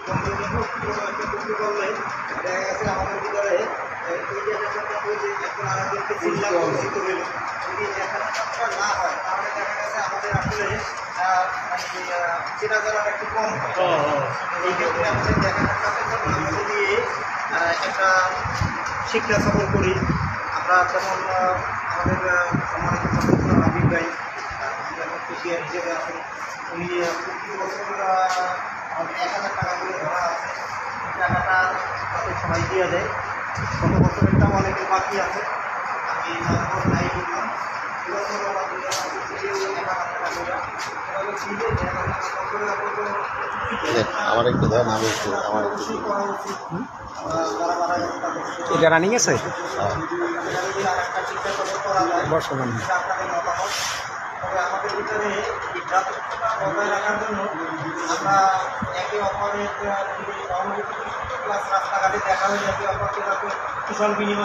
করলে দেখা গেছে আমাদের ভিতরে এই যে এখন আমাদেরকে চিন্তা পরিচিত হইল যদি লেখাটা না হয় তাহলে দেখা গেছে আমাদের আসলে চেনা জানাটা একটু কম হয়। এই ক্ষেত্রে আমাদের লেখাটার মধ্যে দিয়ে একটা শিক্ষা সফর করি আমরা, যেমন আমাদের সম্মানিত প্রফেসর হাবিব ভাই কুশিয়ার হিসেবে আছেন, উনি প্রতি বছর 1000 টাকা করে ধরা আছে, টাকাটা তাদের সবাই দিয়ে দেয়। গত বছরেরটাও অনেকের বাকি আছে, আমি নামবর নাই বললাম এবছর আমার 1000 টাকা আমার একটু দেন, আমি একটু আমার করা উচিত। এটা রানিং আছে বর্তমান বর্তমান তবে আমাদের ভিতরে এই ভ্রাতৃত্বটা বজায় রাখার জন্য আমরা একে অপরের যদি ক্লাস রাস্তাঘাটে দেখা হয়ে একে অপরকে কুশল বিনিময়